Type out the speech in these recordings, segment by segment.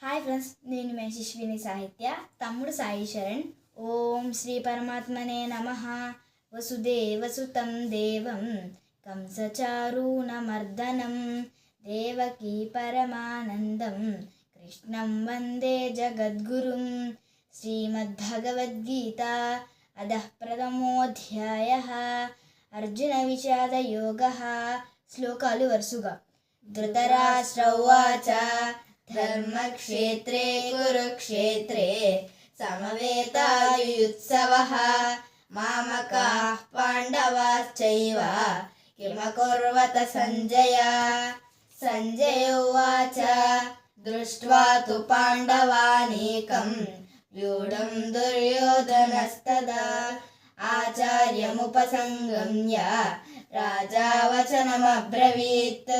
Hi friends, నేను మీ శిశ్విని సాహిత్య, తమ్ముడు సాయి శరణ్. ఓం శ్రీ పరమాత్మనే నమః. వసుదేవసుతం దేవం కంసచారూణమర్దనం దేవకీ పరమానందం కృష్ణం వందే జగద్గురుం. శ్రీమద్భగవద్గీత అధః ప్రథమోధ్యాయః. అర్జున విషాదయోగః. శ్లోకాలు వరుసగా. ధృతరాష్ట్ర ఉవాచ ధర్మక్షేత్రే కురుక్షేత్రే సమవేతాయుత్సవః మామకాః పాండవాశ్చైవ కిమకుర్వత సంజయ. సంజయ ఉవాచ దృష్ట్వా తు పాండవానేకం వ్యూఢం దుర్యోధనస్తదా ఆచార్యముపసంగమ్య రాజా వచనమబ్రవీత్.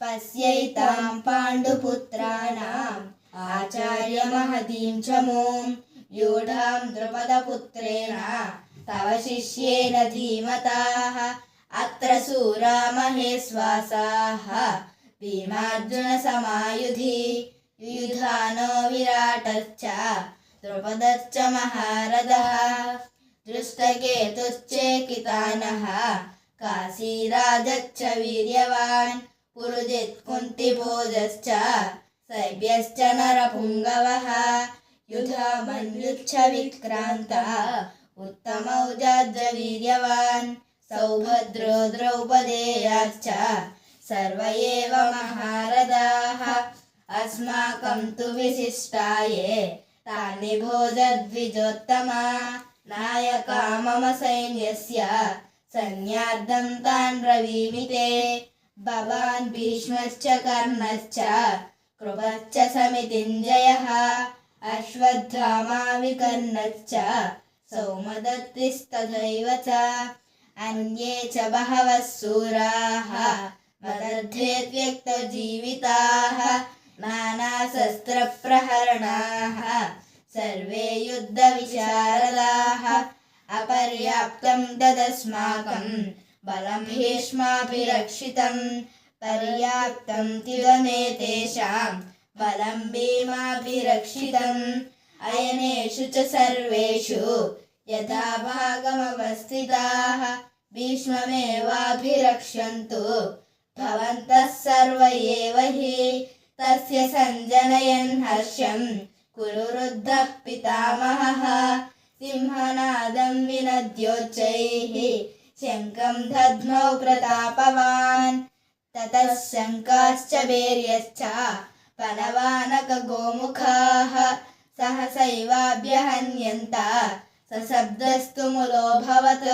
పశ్యైతాం పాండుపుత్రాణాం ఆచార్యమహతీం చ మూం వ్యూఢాం ద్రుపదపుత్రేణ తవ శిష్యేన ధీమతాః. అత్ర శూరా మహేశ్వాసాః భీమార్జున సమాయుధి యుయుధానో విరాటశ్చ ద్రుపదశ్చ మహారథः. దృష్టకేతుశ్చేకితానః కాశీరాజశ్చ వీర్యవాన్ పురుజిత్ కుంతిభోజశ్చ శైబ్యశ్చ నరపుంగవః. యుధామన్యుశ్చ విక్రాంత ఉత్తమౌజాశ్చ వీర్యవాన్ సౌభద్రో ద్రౌపదేయాశ్చ సర్వ ఏవ మహారథాః. అస్మాకం తు విశిష్టాయే తాని భోజద్విజోత్తమా నాయకా మమ సైన్యస్య సైన్యార్థం తాన్ బ్రవీమి తే. భవాన్ భీష్మశ్చ కర్ణశ్చ కృపశ్చ సమితింజయః అశ్వత్థామా వికర్ణశ్చ సౌమదత్తిస్తథైవ చ అన్యే చ బహవః శూరాः మదర్థే త్యక్తజీవితాः నానాశస్త్రప్రహరణాः సర్వే యుద్ధవిశారదాः. అపర్యాప్తం తదస్మాకం బలం భీష్మాభిరక్షితం పర్యాప్తం తివమే తేషాం బలం భీమాభిరక్షితం. అయనేషు చ సర్వేషు యథా భాగమవస్థితాః భీష్మమేవాభిరక్షन्तు భవంతః సర్వ ఏవ హి. తస్య సంజనయన్ హర్షం కురురుద్ధః పితామహः సింహనాదం వినద్యోచ్చైః శంఖం దధ్మౌ ప్రతాపవాన్. తతః శంఖాశ్చ భేర్యశ్చ పనవానక గోముఖాః సహసైవాభ్యహన్యంత సశబ్దస్తు ములోభవత్.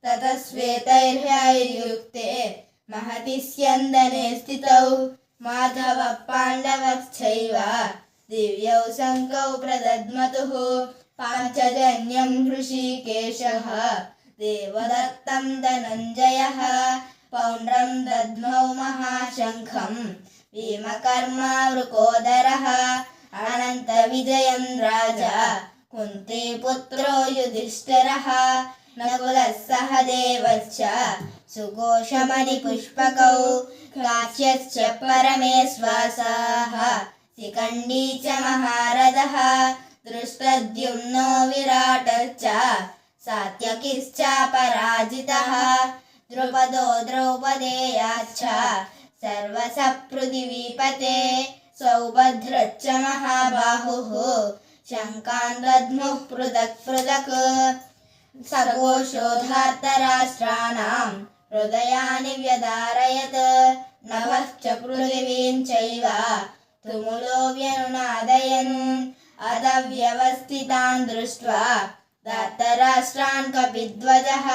తతః శ్వేతైర్హైర్యుక్తే మహతి స్యందనే స్థితౌ మాధవ పాండవశ్చైవ దివ్యౌ శంఖౌ ప్రదద్మతుః. పాంచజన్యం హృషీకేశః దేవదత్తం ధనంజయః పౌండ్రం దద్మౌ మహాశంఖం భీమకర్మా వృకోదరः. అనంత విజయం రాజా కుంతీపుత్రో యుధిష్ఠిరः నకులः సహదేవశ్చ సుఘోషమణిపుష్పకౌ కాశ్యశ్చ పరమేశ్వాసాः శిఖండీ చ మహారథः దృష్టద్యుమ్నో విరాటశ్చ సాత్యకిశ్చ పరాజితः ద్రుపదో ద్రౌపదేయాశ్చ సర్వసపృథివీపతే సౌభద్రశ్చ మహాబాహుః శంఖాన్ దద్ముః పృథక్ పృథక్. సఘోషోధార్తరాష్ట్రాణాం హృదయాని వ్యధారయత్ నభశ్చ పృథివీం చైవ తుములో వ్యనునాదయన్. అదవ్యవస్థితాన్ దృష్ట్వా ధార్తరాష్ట్రాన్ కపిధ్వజः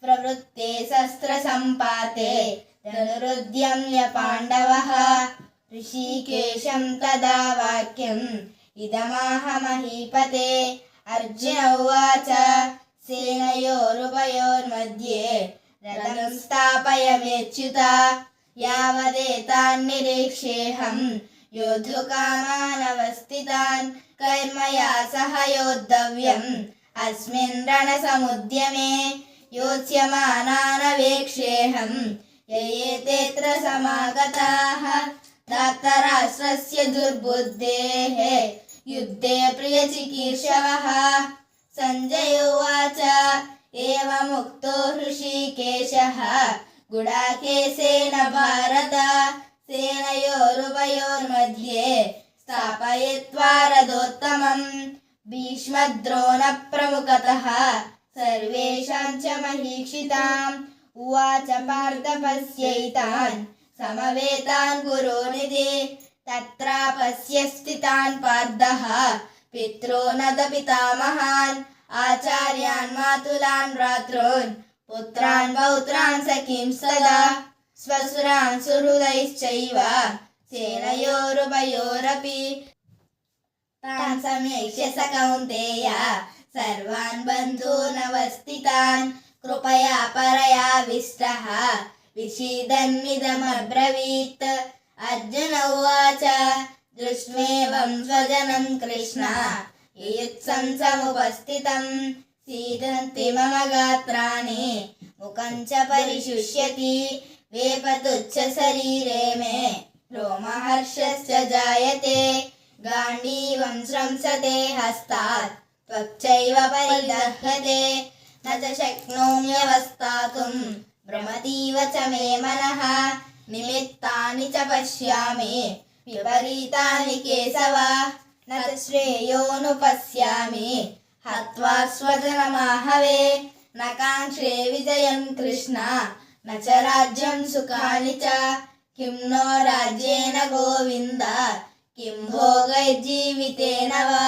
ప్రవృత్తే శస్త్రసంపాతే ధనురుద్యమ్య పాండవः. ఋషికేశం తదా వాక్యం ఇదమాహ మహీపతే. అర్జున ఉవాచ సేనయోరుభయోర్मध्ये రథం స్థాపయమేచ్యుత యావదేతాన్నిరీక్షేహం యోద్ధుకామానవస్థితాన్ కైర్మయా సహ యోద్ధవ్యం అస్మిన్ రణసముద్యమే యోత్స్యమానానవేక్షేహం యయేతేత్ర సమాగతాః धार्तराष्ट्रस्य दुर्बुद्धेः युद्धे प्रियचिकीर्षवः। संजय उवाच एवमुक्तो हृषीकेशः गुडाकेशेन भारत सेनयोरुभयोर्मध्ये स्थापयित्वा रथोत्तमम्। भीष्मद्रोणप्रमुखतः सर्वेषां च महीक्षिताम् उवाच पार्थ पश्यैतान् समवेतान् कुरुनिधि। तत्रापश्य स्थितान् पार्थः पितॄनथ पितामहान् आचार्यान् मातुलान् भ्रातॄन् पुत्रान् पौत्रान् सखींस्तदा स्वसुरान् सुहृदैश्चैव सेनयोरुभयोरपि। तान् समेक्ष्य स कौन्तेय सर्वान् बन्धूनवस्थितान् कृपया परयाविष्टः विषीदन्निदमब्रवीत्। अर्जुन उवाच दृष्ट्वेवं स्वजनं कृष्ण युयुत्सं समुपस्थितं सीदन्ति मम गात्राणि मुखं च परिशुष्यति वेपतुच्च शरीरे मे रोमहर्षश्च जायते गाण्डीवं स्रंसते हस्तात् त्वच्चैव परिदह्यते न च शक्नोम्यवस्थातुं भ्रमतीव च मे मनः निमित्तानि च पश्यामि विपरीतानि केशव न च श्रेयोनुपश्यामि हत्वा स्वजनमाहवे न काङ्क्षे विजयं कृष्ण न च राज्यं सुखानि च किं नो राज्येन गोविन्द किं भोगैर्जीवितेन वा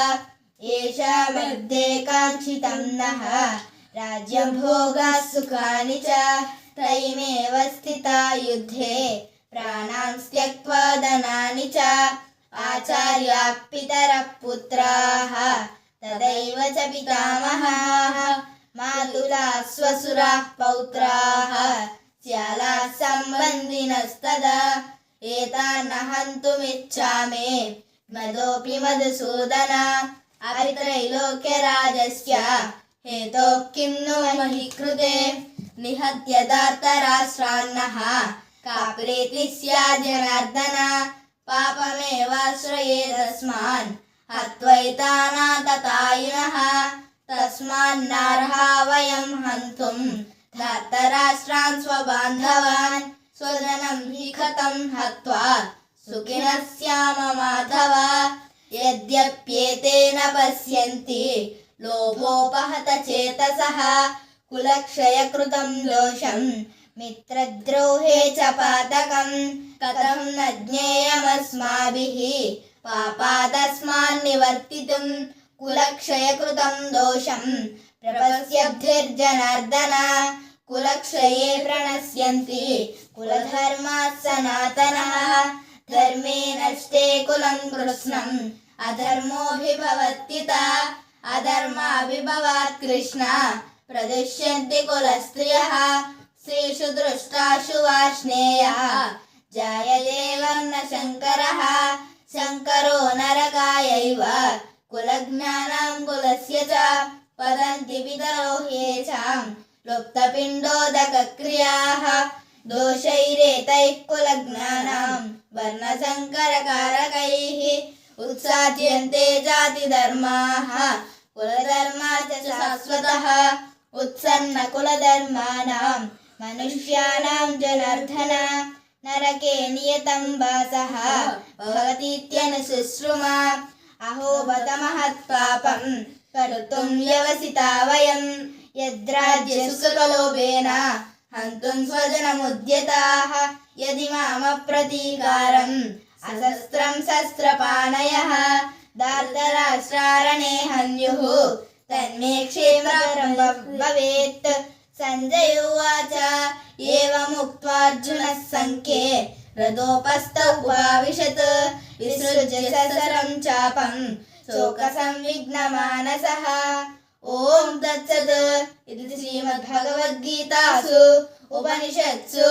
येषामध्ये काङ्क्षितं नः राज्यं भोगाः सुखानि च त्रयमेव स्थिता युद्धे प्राणान् त्यक्त्वा धनानि च आचार्याः पितरः पुत्राः तदैव च पितामहाः मातुलाः स्वसुराः पौत्राः श्यालाः सम्बन्धिनस्तदा एतान् हन्तुमिच्छामि मदोऽपि मधुसूदन अपि त्रैलोक्यराजस्य हेतोः किं नु महि कृते निहत्य धार्तराष्ट्रान्नः का प्रीतिः स्यात् जनार्दन पापमेवाश्रयेदस्मान् हत्वैतानाततायिनः तस्मान्नार्हा वयं हन्तुं धार्तराष्ट्रान् स्वबान्धवान् स्वजनं हि कथं हत्वा सुखिनः स्याम माधव यद्यप्येतेन पश्यन्ति लोभोपहत चेतसः कुलक्षयकृतं दोषं मित्रद्रोहे च पातकं कथं न ज्ञेयमस्माभिः पापादस्मान् निवर्तितुं कुलक्षयकृतं दोषं प्रपश्यब्धिर्जनार्दन कुलक्षये प्रणश्यन्ति कुलधर्माः सनातनः धर्मे नष्टे कुलं कृष्णम् अधर्मोऽभिभवत्युता अधर्माभिभवात् कृष्ण प्रदुष्यन्ति कुलस्त्रियः स्त्रीषु दृष्टाशु वार्ष्णेयः जायते वर्णशङ्करः शङ्करो नरकायैव कुलज्ञानां कुलस्य च वदन्ति पितरो येषां लुप्तपिण्डोदकक्रियाः दोषैरेतैः कुलज्ञानां वर्णशङ्करकारकैः उत्साद्यन्ते जातिधर्माः कुलधर्मा च शाश्वतः उत्सन्नकुलधर्माणां मनुष्याणां जनार्दन नरके नियतं वासः भवतीत्यनुशुश्रुमा अहो बत महत्पापं कर्तुं व्यवसिता वयं यद्राज्यसुखलोभेन हन्तुं स्वजनमुद्यताः यदि मामप्रतीकारम् अशस्त्रं शस्त्रपाणयः धार्तराष्ट्रारणे हन्युः तन्मे क्षेत्रं भवेत्। संजय उवाच एवमुक्त्वार्जुनः सङ्ख्ये रथोपस्थ उपाविशत् विसृज्य ससरं चापं शोकसंविघ्नमानसः। ओम तत्सत् इति श्रीमद्भगवद्गीतासु उपनिषत्सु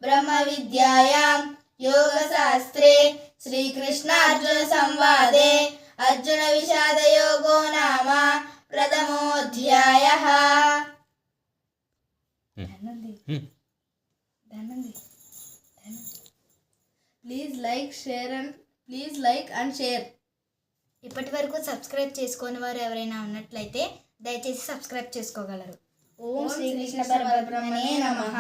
ब्रह्मविद्यायां योगशास्त्रे श्रीकृष्णार्जुन संवादे अर्जुन विषादयोगो नाम प्रथमोऽध्यायः। Please like and share. ఇప్పటి వరకు సబ్స్క్రైబ్ చేసుకోని వారు ఎవరైనా ఉన్నట్లయితే దయచేసి సబ్స్క్రైబ్ చేసుకోగలరు. ఓం శ్రీకృష్ణ పరబ్రహ్మణే నమః.